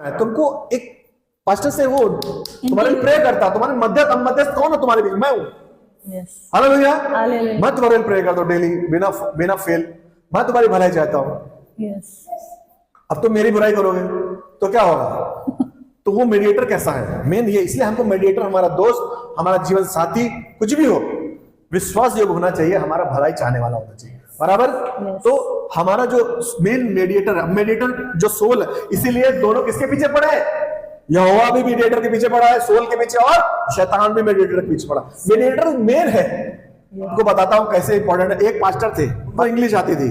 तुमको एक पास्टर से वो तुम्हारे लिए प्रे करता, तुम्हारे मध्यस्थ कौन है तुम्हारे बीच? मैं हूं। हालेलुया। मैं तुम्हारे लिए प्रे करता हूं डेली, बिना फेल। मैं तुम्हारी भलाई चाहता हूं। अब तुम मेरी बुराई करोगे तो क्या होगा? तो वो मेडिएटर कैसा है? मेन ये, इसलिए हमको मेडिएटर, हमारा दोस्त, हमारा जीवन साथी, कुछ भी हो, विश्वास योग्य होना चाहिए, हमारा भलाई चाहने वाला होना चाहिए, बराबर। तो हमारा जो मेन मेडिएटर जो सोल है, इसीलिए दोनों किसके पीछे पड़े हैं? यहोवा भी मेडिएटर के पीछे पड़ा है, सोल के पीछे, और शैतान भी मेडिएटर के पीछे पड़ा। मेडिएटर मेन है। आपको बताता हूं कैसे इंपॉर्टेंट है। एक पास्टर थे, पर इंग्लिश आती थी,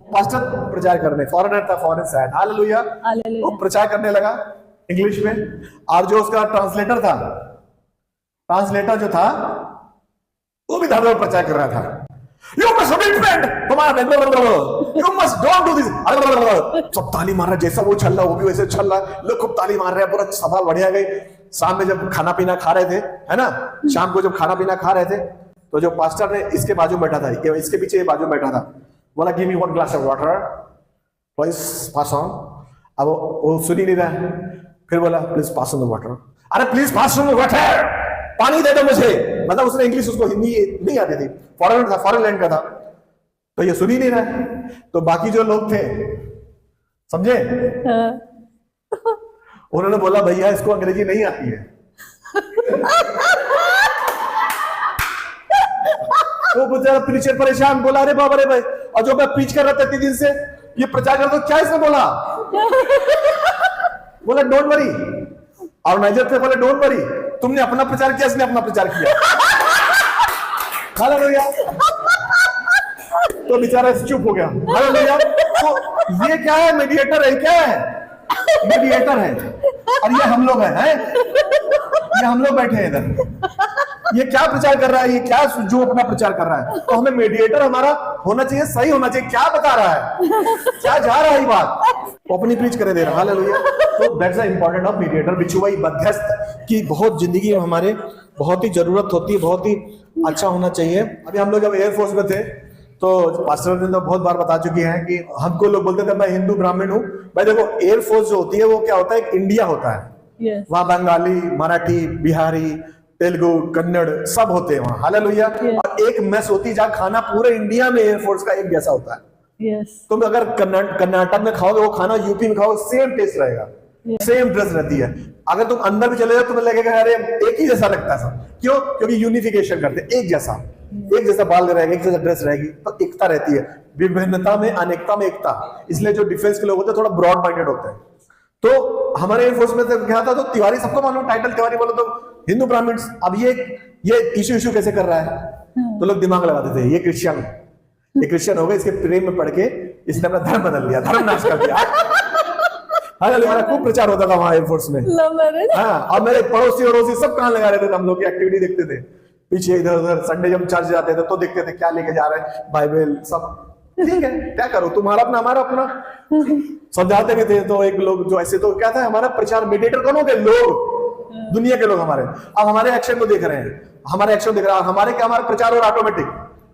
पास्टर प्रचार करने, फॉरेनर था, फॉरेन से आया, हालेलुया। वो प्रचार करने लगा इंग्लिश में, और जो उसका ट्रांसलेटर जो था वो भी धर्म प्रचार कर रहा था। You must repent, you must don't do this। सब ताली मार रहा, जैसा वो चल रहा वो भी वैसे चल रहा, लोग खूब ताली मार रहे हैं, पूरा सभा बढ़िया गई। शाम में जब खाना पीना खा रहे थे, है ना, शाम को जब खाना पीना खा रहे थे, तो जो पास्टर ने इसके बाजू बैठा था, इसके पीछे बाजू बैठा था, बोला give me 1 glass of water please pass on. अब वो सुन ही नहीं रहा है, फिर बोला please pass on the water. अरे please pass on the water, पानी दे दो मुझे। मतलब उसने इंग्लिश, उसको हिंदी नहीं आती थी, फॉरेनर था, फॉरेन लैंड का था, तो ये सुन ही नहीं रहा। तो बाकी जो लोग थे, समझे, उन्होंने बोला भैया इसको अंग्रेजी नहीं आती है। वो बेचारा प्रीचर परेशान, बोला अरे बाबा रे भाई, और जो मैं प्रीच कर रहा था 3 दिन से, ये प्रचार कर, तो क्या इसने बोला? बोला डोंट वरी। ऑर्गेनाइजर थे, बोले डोंट वरी, तुमने अपना प्रचार किया, इसने अपना प्रचार किया। हालेलुया। तो बेचारा चुप हो गया। हालेलुया। तो ये क्या है? मेडिएटर है। क्या है? मेडिएटर है। और ये हम लोग हैं, ये हम लोग बैठे हैं इधर। ये क्या प्रचार कर रहा है? ये क्या जो अपना प्रचार कर रहा है? तो हमें मेडिएटर हमारा होना चाहिए, सही होना चाहिए। क्या बता रहा है, क्या जा रहा है ये बात, वो अपनी प्रीच करे दे रहा। हालेलुया। तो that's the important of mediator, बिचुवाई मध्यस्थ की बहुत जिंदगी में हमारे बहुत ही जरूरत होती है, बहुत ही अच्छा होना चाहिए। अभी हम लोग जब एयरफोर्स में थे, तो पास्टर ने तो बहुत बार बता चुकी हैं कि हमको लोग बोलते थे मैं हिंदू ब्राह्मण हूं। भाई देखो, एयरफोर्स जो होती है वो क्या होता है, एक इंडिया होता है। वहां बंगाली, मराठी, बिहारी, तेलुगु, कन्नड़ सब होते हैं वहां। हालेलुया। और एक मेस होती है जहां खाना पूरे इंडिया में एयरफोर्स का एक जैसा होता है। तुम अगर कर्नाटक में खाओगे वो खाना, यूपी में खाओगे, सेम टेस्ट रहेगा, सेम ड्रेस रहती है। अगर तुम अंदर भी चले जाओ तुम्हें लगेगा अरे एक ही जैसा लगता है सब। क्यों? क्योंकि यूनिफिकेशन करते हैं, एक जैसा बाल रहेगा, एक जैसा ड्रेस रहेगी, तो एकता रहती है। विभिन्नता में अनेकता में एकता। इसलिए जो डिफेंस के लोग होते हैं थोड़ा ब्रॉड माइंडेड होते हैं। तो हमारे एयरफोर्स में क्या था, तो तिवारी सबको मालूम, टाइटल तिवारी बोलो तो हिंदू ब्राह्मण। अब ये इशू कैसे कर रहा है, तो लोग दिमाग लगाते थे ये क्रिश्चियन हो गए, इसके प्रेम में पड़ के इसने अपना धर्म बदल लिया, धर्म नाश कर दिया। हमारा खूब प्रचार होता था वहां एयरफोर्स में। हाँ, और मेरे पड़ोसी सब कहां लगा रहे थे, हम लोग की एक्टिविटी देखते थे पीछे, इधर उधर। संडे जब चर्च जाते थे तो देखते थे क्या लेके जा रहे हैं, बाइबल सब। ठीक है, क्या करो, तुम्हारा अपना हमारा अपना। समझाते भी थे। तो एक लोग जो ऐसे, तो क्या था हमारा प्रचार, मेडिएटर कौन हो गए? लोग, दुनिया के लोग हमारे। अब हमारे एक्शन को देख रहे हैं, हमारे एक्शन देख रहे हैं, हमारा प्रचार और ऑटोमेटिक।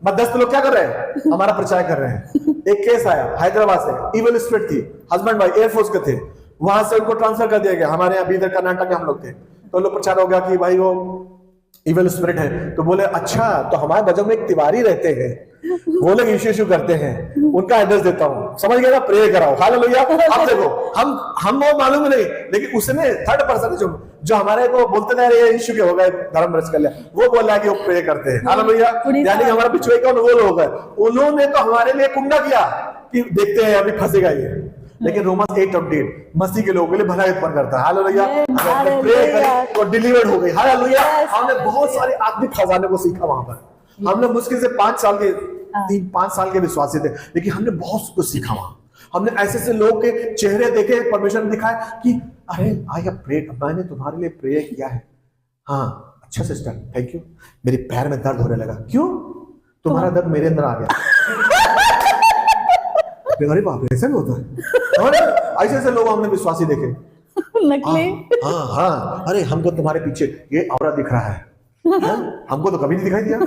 मध्यस्थ लोग क्या कर रहे हैं? हमारा प्रचार कर रहे हैं। एक केस आया हैदराबाद से, इविल स्पिरिट थी, हस्बैंड वाइफ एयरफोर्स के थे, वहां से उनको ट्रांसफर कर दिया गया। हमारे यहाँ इधर कर्नाटक में हम लोग थे, तो लोग प्रचार हो गया कि भाई वो इविल स्पिरिट है। तो बोले अच्छा, तो हमारे बजट में एक तिवारी रहते हैं, वो लोग इश्यू करते हैं, उनका एड्रेस देता हूं, समझ गए ना, प्रे कराओ। हालेलुया। अब देखो, हम वो मालूम नहीं, लेकिन उसने थर्ड पर्सन जो हमारे को बोलते थे ये इश्यू के हो गए, धर्म भ्रष्ट कर लिया, वो बोला कि वो प्रे करते हैं। हालेलुया। यानी कि हमारा पिछुए कौन? वो लोग है। उन्होंने तो हमारे लिए कुंडा किया कि देखते हैं अभी फंसेगा ये। लेकिन रोमन्स 8:8 मसीह के लोगों के लिए भलाई उत्पन्न करता है। हालेलुया। प्रे करें तो डिलीवर्ड हो गई। हालेलुया। हमने बहुत सारे आत्मिक खजाने को सीखा वहां पर। हमने मुश्किल से 5 साल के विश्वासी थे, लेकिन हमने बहुत कुछ सीखा वहां। हमने ऐसे लोग के चेहरे देखे, परमेश्वर ने दिखाया कि अरे आई हैव प्रेड, मैंने तुम्हारे लिए प्रे किया है। हाँ अच्छा सिस्टर, थैंक यू। मेरे पैर में दर्द होने लगा। क्यों? तुम्हारा दर्द मेरे अंदर आ गया। अरे बाप रे, ऐसा भी होता है। और ऐसे लोग हमने विश्वासी देखे, नकली। हाँ, अरे हमको तुम्हारे पीछे ये औरत दिख रहा है, हमको तो कभी नहीं दिखाई दिया।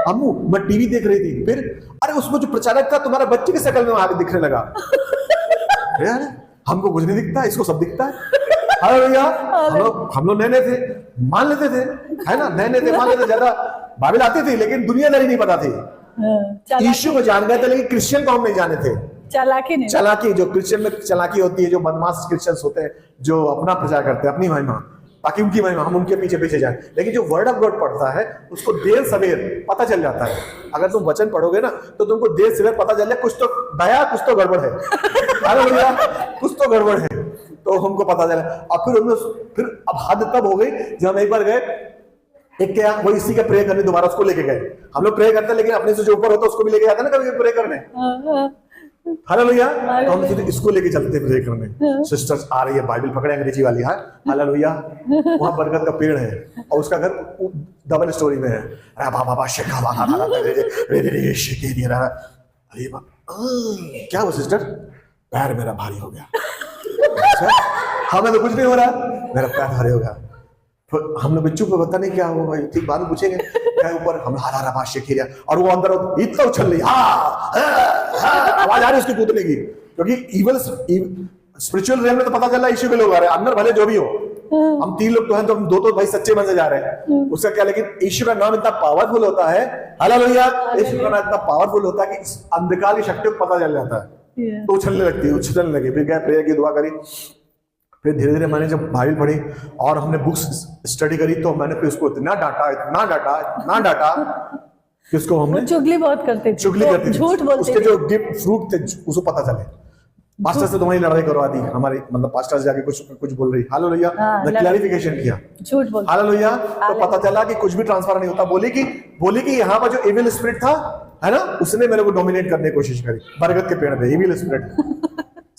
अम्मू, मैं टीवी देख रही थी, फिर अरे उसमें जो प्रचारक था तुम्हारा बच्चे की शक्ल में आगे दिखने लगा। यार हमको कुछ नहीं दिखता, इसको सब दिखता है। अरे भैया हम लोग नए नए थे, मान लेते थे, है ना, नए नए थे, मान लेते, ज्यादा बाइबल आती थी लेकिन दुनियादारी नहीं पता थी। यीशु को जान गए थे लेकिन क्रिश्चियन को हम नहीं जाने थे। चालाकी, जो क्रिश्चियन में चालाकी होती है, जो बदमाश क्रिश्चियंस होते हैं, जो अपना प्रचार करते हैं, अपनी महिमा, ताकि उनकी महिमा, हम उनके पीछे पीछे जाए। लेकिन जो वर्ड ऑफ गॉड पढ़ता है उसको देर सवेर पता चल जाता है। अगर तुम वचन पढ़ोगे ना तो तुमको देर सवेर पता चल जाए कुछ तो दया, कुछ तो गड़बड़ है। अरे भैया कुछ तो गड़बड़ है, तो हमको पता चला। और फिर अब हद तब हो गई जब हम एक बार गए, एक क्या वो इसी का प्रे करने, दोबारा उसको लेके गए। हम लोग प्रे करते हैं लेकिन अपने से जो ऊपर होता है उसको भी लेके जाते हैं ना कभी प्रे करने। हालेलुया। तो हम सीधे इसको लेके चलते प्रे करने। सिस्टर्स आ रही है, बाइबल पकड़े, अंग्रेजी वाली है, हालेलुया। वहां बरगद का पेड़ है और उसका घर डबल स्टोरी में है। बाबा क्या वो सिस्टर, पैर मेरा भारी हो गया। हमें तो कुछ नहीं हो रहा, मेरा पैर भारी हो गया। हम लोग चुप, पता नहीं क्या हो, ठीक बाद में पूछेंगे क्या ऊपर। हम हरा भाष्य खीरिया और वो अंदर इतना उछल रही, आवाज आ रही उसकी कूदने की, क्योंकि इवल स्पिरिचुअल रेल में तो पता चल रहा है यीशु के लोग आ रहे हैं, अंदर भले जो भी हो। हम 3 लोग तो हैं, तो हम 2 तो भाई सच्चे मन से जा रहे हैं, उसका क्या। लेकिन यीशु का नाम इतना पावरफुल होता है, हालेलुया, यीशु का नाम इतना पावरफुल होता है कि अंधकार की शक्ति को पता चल जाता है, तो उछलने लगती है, उछलने लगी। फिर गए, प्रेयर की दुआ करी, फिर धीरे धीरे मैंने जब बाइबल पढ़ी और हमने बुक्स स्टडी करी तो मैंने फिर उसको इतना डांटा कि उसको हमने चुगली बहुत करते थे, चुगली करती थी, झूठ बोलते उसके जो गिफ्ट फ्रूट थे उसको पता चले। पास्टर से तुम्हारी लड़ाई करवा दी हमारी, मतलब पास्टर से जाके कुछ बोल रही, हालेलुया, मैं क्लैरिफिकेशन किया, झूठ बोल, हालेलुया। तो पता चला कि कुछ भी ट्रांसफर नहीं होता। बोली कि यहाँ पर जो इविल स्पिरिट था, है ना, उसने मेरे को डोमिनेट करने की कोशिश करी बरगद के पेड़ पे, इविल स्पिरिट,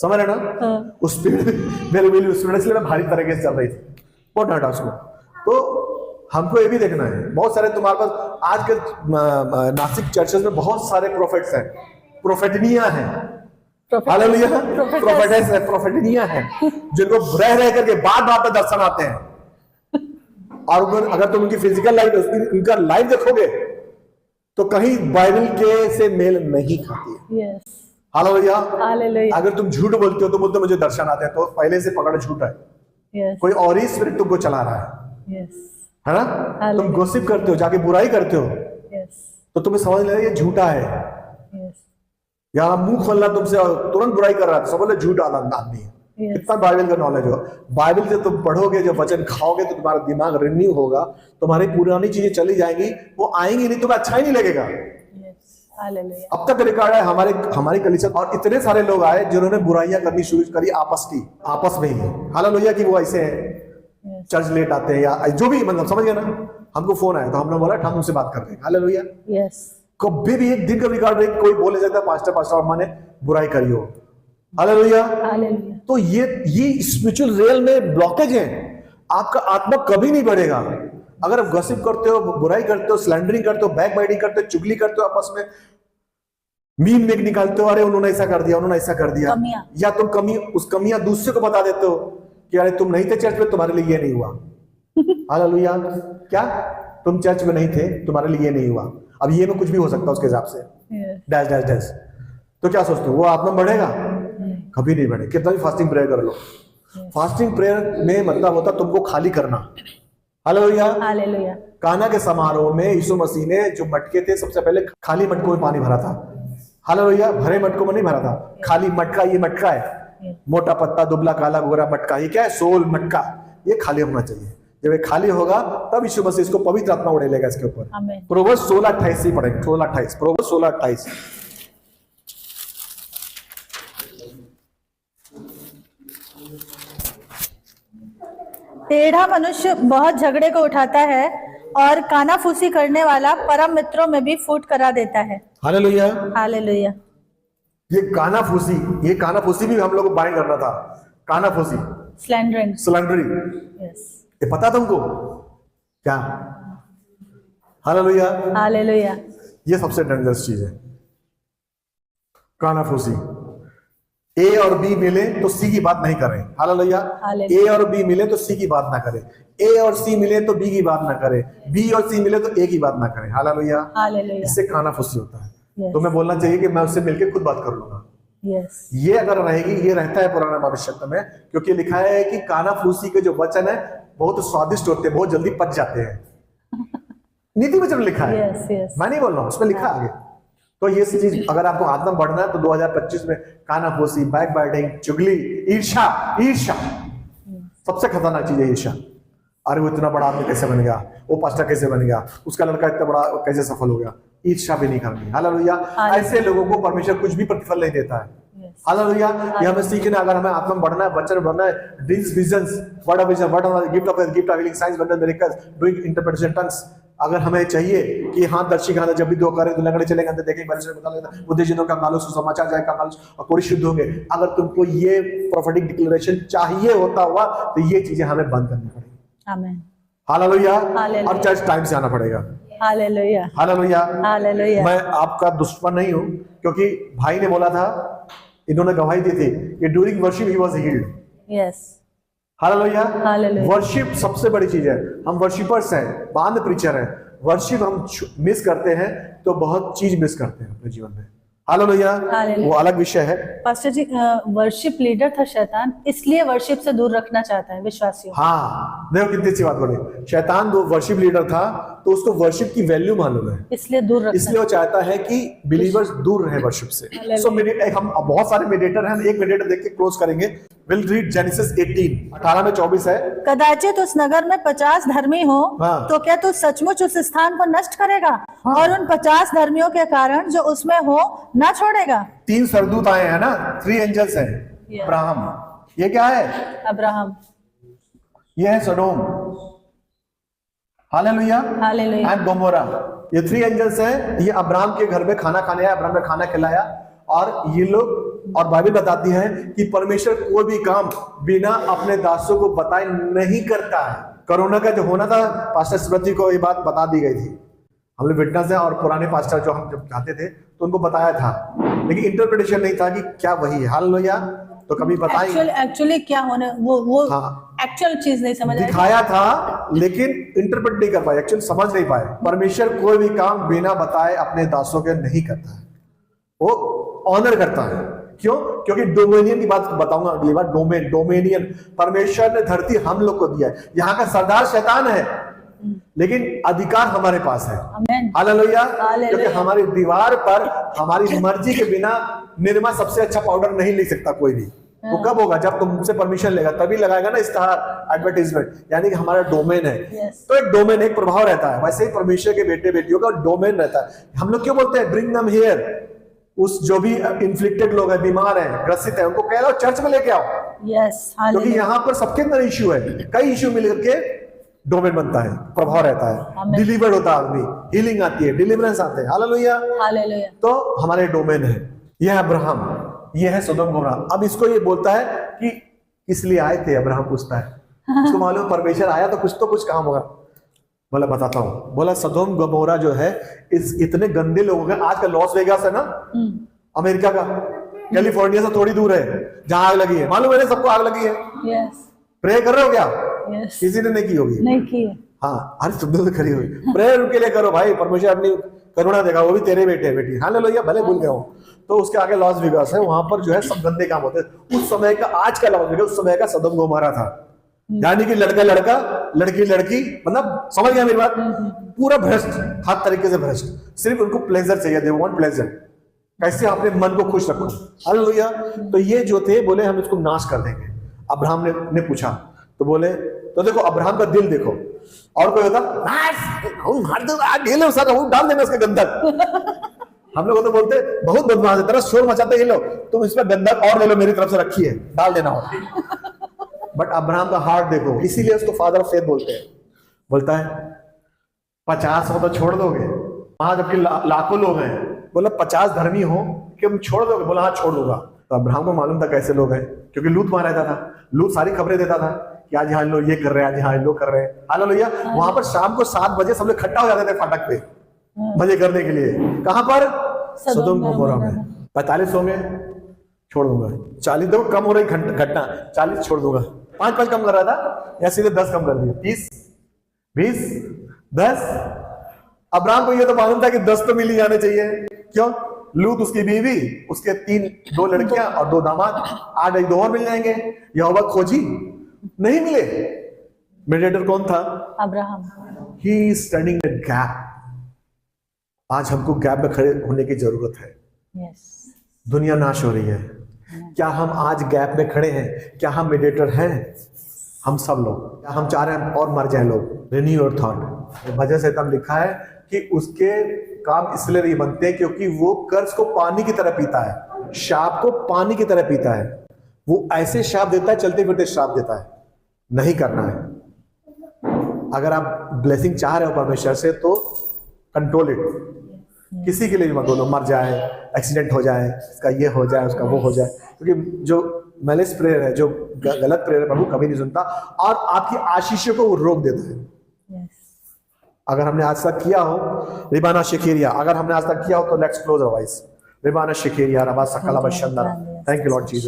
समझ रहे ना। उस पेड़ मेरे इविल स्पिरिट, इसलिए मैं भारी तरीके से चल रही थी, बहुत डांटा उसको। तो हमको ये भी देखना है, बहुत सारे तुम्हारे पास आज के नासिक चर्चेस में बहुत सारे प्रोफेट्स हैं, प्रोफेटनिया हैं, हालेलुया, प्रोफेटेस है, प्रोफेटनिया है, जिनको रह करके बात में दर्शन आते हैं। और अगर तुम उनकी फिजिकल लाइफ, उनका लाइफ देखोगे तो कहीं बाइबल के से मेल नहीं खाती है। हालेलुया, अगर तुम झूठ बोलते हो तो बोलते मुझे दर्शन आते हैं, तो पहले से पकड़ झूठ है, कोई और ही स्पिरिट तुमको चला रहा है, है ना। तुम गॉसिप करते हो, जाके बुराई करते हो, तो तुम्हें समझ लेना ये झूठा है। या मुंह खोलना तुमसे तुरंत बुराई कर रहा है, सब बोले झूठ आदमी है। कितना बाइबल का नॉलेज हो, बाइबल से तुम पढ़ोगे, जब वचन खाओगे तो तुम्हारा दिमाग रिन्यू होगा, तुम्हारी पुरानी चीजें चली जाएंगी, वो आएंगी नहीं, तुम्हें अच्छा ही नहीं लगेगा। अब तक रिकॉर्ड है हमारी कलीसिया, और इतने सारे लोग आए जिन्होंने बुराइयां करनी शुरू करी आपस में ही, हालेलुया, कि वो ऐसे चर्च लेट आते हैं या जो भी, मतलब समझ गए ना। हमको फोन आया तो हमने बोला हम उनसे बात कर रहे हैं, हालेलुया। कभी भी एक दिन का रिकॉर्ड नहीं कोई बोले जाता है पास्टर अम्मा ने बुराई करी हो, हालेलुया। तो ये स्पिरिचुअल रियल में ब्लॉकेज है, आपका आत्मा कभी नहीं बढ़ेगा। अगर आप गॉसिप करते हो, बुराई करते हो, स्लैंडरिंग करते हो, बैक बाइटिंग करते हो, चुगली करते हो, आपस में मीम मेक निकालते हो, अरे उन्होंने ऐसा कर दिया, उन्होंने ऐसा कर दिया, या तुम कमियां दूसरे को बता देते हो कि अरे तुम नहीं थे चर्च में, तुम्हारे लिए ये नहीं हुआ, हालेलुया। क्या तुम चर्च में नहीं थे, तुम्हारे लिए ये नहीं हुआ। अब ये में कुछ भी हो सकता है उसके हिसाब से, डैश डैश डैश। तो क्या सोचते हो वो आत्मा बढ़ेगा? कभी नहीं बढ़े, कितना भी फास्टिंग प्रेयर कर लो। फास्टिंग प्रेयर में मतलब होता तुमको खाली करना, हालेलुया। काना के समारोह में यीशु मसीह ने जो मटके थे, सबसे पहले खाली मटकों में पानी भरा था, हालेलुया, भरे मटकों में नहीं भरा था, खाली मटका। ये मटका है, मोटा पत्ता, दुबला काला गोरा मटका, ये क्या है? सोल मटका, ये खाली होना चाहिए। जब ये खाली होगा तब यीशु मसीह इसको पवित्र आत्मा उड़ेलेगा इसके ऊपर। प्रोवर्ब्स 16:28 से पढ़ेंगे, 16:28, प्रोवर्ब्स 16:28। टेढ़ा मनुष्य बहुत झगड़े को उठाता है और कानाफूसी करने वाला परम मित्रों में भी फूट करा देता है। Hallelujah, hallelujah. ये कानाफूसी भी हम लोग को बाइंड करना था। कानाफूसी, स्लैंडरिंग, ये पता तुमको क्या? Hallelujah, hallelujah. ये सबसे डेंजरस चीज है, कानाफूसी। ए और बी मिले तो सी की बात नहीं करें, हालेलुया। ए और बी मिले तो सी की बात ना करें, ए और सी मिले तो बी की बात ना करें, बी और सी मिले तो ए की बात ना करें, हालेलुया। इससे कानाफूसी होता है। तो मैं बोलना चाहिए कि मैं उससे मिलकर खुद बात कर लूंगा, यस, ये अगर रहेगी, ये रहता है पुराने भविष्य में, क्योंकि लिखा है कि कानाफूसी के जो वचन है बहुत स्वादिष्ट होते हैं, बहुत जल्दी पच जाते हैं। नीति वचन में लिखा है, यस, यस। मैं नहीं बोल रहा हूं, उसमें लिखा है आगे। तो ये चीज अगर आपको आत्मा बढ़ना है तो 2025 में कानाफूसी, बैक बाइटिंग, चुगली, ईर्ष्या, ईर्ष्या सबसे खतरनाक चीज है, ईर्ष्या। अरे वो इतना बड़ा आदमी कैसे बन गया, वो पास्टर कैसे बन गया, उसका लड़का इतना बड़ा कैसे सफल हो गया। ईर्ष्या भी नहीं करनी। हालेलुया। ऐसे लोगों को परमेश्वर कुछ भी प्रतिफल नहीं देता है। हालेलुया। ये हमें सीखना, अगर हमें आत्मा में बढ़ना है, वचन बढ़ना है, dreams, visions, word of vision, word of gift of healing, science, wonder, miracles, doing interpretation tongues. अगर हमें चाहिए कि हाँ दर्शी खाना जब भी दो करें तो लगड़े चलेंगे तो देखेंगे परमेश्वर बता लेता बुद्धि जिनों का मालूम सुसमाचार जाए का मालूम और कोई शुद्ध होंगे। अगर तुमको ये प्रोफेटिक डिक्लेरेशन चाहिए होता हुआ तो ये चीजें हमें बंद करनी पड़ेगी। आमीन। हालेलुया। और चर्च टाइम से आना पड़ेगा। Hallelujah, hallelujah. हालेलुया। मैं आपका दुश्मन नहीं हूं, क्योंकि भाई ने बोला था, इन्होंने गवाही दी थी कि during worship he was healed. Yes, hallelujah. Hallelujah. Worship सबसे बड़ी चीज है। हम वर्शिपर्स हैं, बांध प्रीचर हैं। वर्शिप हम मिस करते हैं तो बहुत चीज मिस करते हैं अपने जीवन में। हालेलुया। वो अलग विषय है। पास्टर जी, वर्शिप लीडर था शैतान, इसलिए वर्शिप से दूर रखना चाहता है विश्वासियों। हाँ, देखो कितनी अच्छी बात बोली। शैतान जो वर्शिप लीडर था तो उसको वर्शिप की वैल्यू मालूम है, इसलिए दूर रखना, इसलिए वो चाहता है कि बिलीवर्स दूर रहे वर्शिप से। सो हम बहुत सारे मेडिएटर हैं, हम एक मेडिएटर देख के क्लोज करेंगे। विल रीड जेनेसिस 18 में 24 है। कदाचित उस नगर में 50 धर्मी हो, हाँ। तो क्या तू सचमुच उस स्थान को नष्ट करेगा? हाँ। और उन 50 धर्मियों के कारण जो उसमें हो ना छोड़ेगा? 3 सरदूत आए हैं ना, 3 एंजल्स हैं। Yeah. अब्राहम, ये क्या है? अब्राहम, ये है सडोम। हालेलुया। हालेलुया। एंड गोमोरा, ये 3 एंजल्स हैं। ये अब्राहम के घर में खाना खाने आया, अब्राहम ने खाना खिलाया। और ये लोग, और बाइबल बताती है कि परमेश्वर कोई भी काम बिना अपने दासों को बताए नहीं करता है। कोरोना का जो होना था, पास्टर स्मृति को ये बात बता दी गई थी। हम लोग विटनेस हैं, और पुराने पास्टर जो हम जब जाते थे तो उनको बताया था, लेकिन इंटरप्रिटेशन नहीं था कि क्या वही है। हालेलुया। तो कभी बताएं एक्चुअली क्या होने, वो हाँ, एक्चुअल चीज नहीं समझ दिखाया था लेकिन इंटरप्रेट नहीं कर पाए, एक्चुअली समझ नहीं पाए। परमेश्वर कोई भी काम बिना बताए अपने दासों के नहीं करता है, वो ऑनर करता है। क्यों? क्योंकि डोमेनियन की बात बताऊंगा अगली बार। डोमेनियन परमेश्वर ने धरती हम लोग को दिया है। यहाँ का सरदार शैतान है, लेकिन अधिकार हमारे पास है। हालेलुया। क्योंकि हमारी दीवार पर हमारी मर्जी के बिना निरमा सबसे अच्छा पाउडर नहीं लिख सकता कोई भी। वो कब होगा? जब तुमसे परमिशन लेगा, तभी लगाएगा ना इस्तेहार, एडवर्टीजमेंट, यानी कि हमारा डोमेन है। तो एक डोमेन, एक प्रभाव रहता है। वैसे ही परमेश्वर के बेटे बेटियों का डोमेन रहता है। हम लोग क्यों बोलते हैं ब्रिंग देम हियर? उस जो भी इन्फ्लिक्टेड लोग हैं, बीमार हैं, ग्रसित हैं, उनको कह लो चर्च में लेके आओ। क्योंकि यहाँ पर सबके अंदर इश्यू है, कई इश्यू मिलकर के डोमेन बनता है, प्रभाव रहता है, डिलीवर्ड होता है आदमी, हीलिंग आती है, डिलीवरेंस आते हैं। हालेलुया। हालेलुया। तो हमारे डोमेन है। यह अब्राहम, यह है सदोम गोमोरा। अब इसको ये बोलता है कि किस लिए आए थे, अब्राहम पूछता है। उसको मालूम परमेश्वर आया तो कुछ काम होगा। बोला बताता हूँ। बोला सदोम गोमोरा जो है, इस इतने गंदे लोग हैं। आज का लॉस वेगास है ना, अमेरिका का, कैलिफोर्निया से थोड़ी दूर है, जहां आग लगी है। मालूम है सबको आग लगी है। प्रे कर रहे हो क्या? किसी ने नहीं की होगी। नहीं की है। हाँ, अरे तुम तो खड़ी हुई। प्रेयर उनके लिए करो भाई, परमेश्वर अपनी करुणा देगा, वो भी तेरे बेटे बेटी। हालेलुया। भले भूल गए हो। तो उसके आगे लॉस वेगास है, वहां पर जो है सब गंदे काम होते हैं। उस समय का, आज का लॉस वेगास उस समय का सदोम गोमोरा था। यानी कि लड़का लड़का, लड़की लड़की, मतलब समझ गया मेरी बात? पूरा भ्रष्ट, हर तरीके से भ्रष्ट। सिर्फ उनको प्लेजर चाहिए, दे वांट प्लेजर। कैसे अपने मन को खुश रखो। हालेलुया। तो ये जो थे, बोले हम इसको नाश कर देंगे। अब्राहम ने पूछा, तो बोले, तो देखो अब्राहम का दिल देखो। और कोई होता डाल देना इसका गंधक। हम लोग तो बोलते बहुत बदमाश है, तेरा शोर मचाते ये लोग, तुम इसमें गंधक और ले लो, मेरी तरफ से रखी है, डाल देना हो। बट अब्राहम का हार्ट देखो, इसीलिए उसको फादर ऑफ फेथ बोलते हैं। बोलता है 50 हो तो छोड़ दोगे? वहां जबकि लाखों लोग हैं। बोला 50 धर्मी हो कि हम छोड़ दोगे? बोला हाँ छोड़ दूंगा। तो अब्राहम को मालूम था कैसे लोग हैं, क्योंकि लूत वहां रहता था। लूत सारी खबरें देता था कि आज यहाँ लोग ये कर रहे हैं, आज यहाँ लोग कर रहे हैं। हालेलुया। वहां पर शाम को 7 बजे सब लोग इकट्ठा हो जाते थे फाटक पे मजे करने के लिए। कहां पर? सदोम गोमोरा में। 45 होंगे, छोड़ दूंगा। 40 देखो कम हो रही घटना, 40 छोड़ दूंगा। 5 कम कर रहा था, या सीधे 10 कम कर दिया। 30, 20, 10। अब्राहम को ये तो मालूम था कि 10 तो मिल ही जाने चाहिए। क्यों? लूत उसकी बीवी, उसके 2 लड़कियां और 2 दामाद, 8 2 और मिल जाएंगे। यहोवा खोजी, नहीं मिले। मेडिएटर कौन था? Abraham. He is standing in gap. आज हमको गैप में खड़े होने की जरूरत है। यस। दुनिया नाश हो रही है। क्या हम आज गैप में खड़े हैं? क्या हम मेडिएटर हैं? हम सब लोग, क्या हम चाह रहे हैं और मर जाए लोग? Renew your thought. भजन संहिता में लिखा है कि उसके काम इसलिए नहीं बनते हैं क्योंकि वो कर्ज को पानी की तरह पीता है, शाप को पानी की तरह पीता है। वो ऐसे शाप देता है, चलते फिरते शाप देता है। नहीं करना है। अगर आप ब्लेसिंग चाह रहे हो परमेश्वर से तो कंट्रोल इट। किसी के लिए भी मत बोलो मर जाए, एक्सीडेंट हो जाए, इसका ये हो जाए, उसका वो हो जाए, क्योंकि जो मैलिस प्रेयर है, जो गलत प्रेयर है, प्रभु कभी नहीं सुनता और आपकी आशीषों को वो रोक देता है। अगर हमने आज तक किया हो रिबाना शिकेरिया, अगर हमने आज तक किया हो तो लेट्स क्लोज आवर आईज। रिबाना शिकेरिया रबा सकला बशंदर। Thank you Lord Jesus.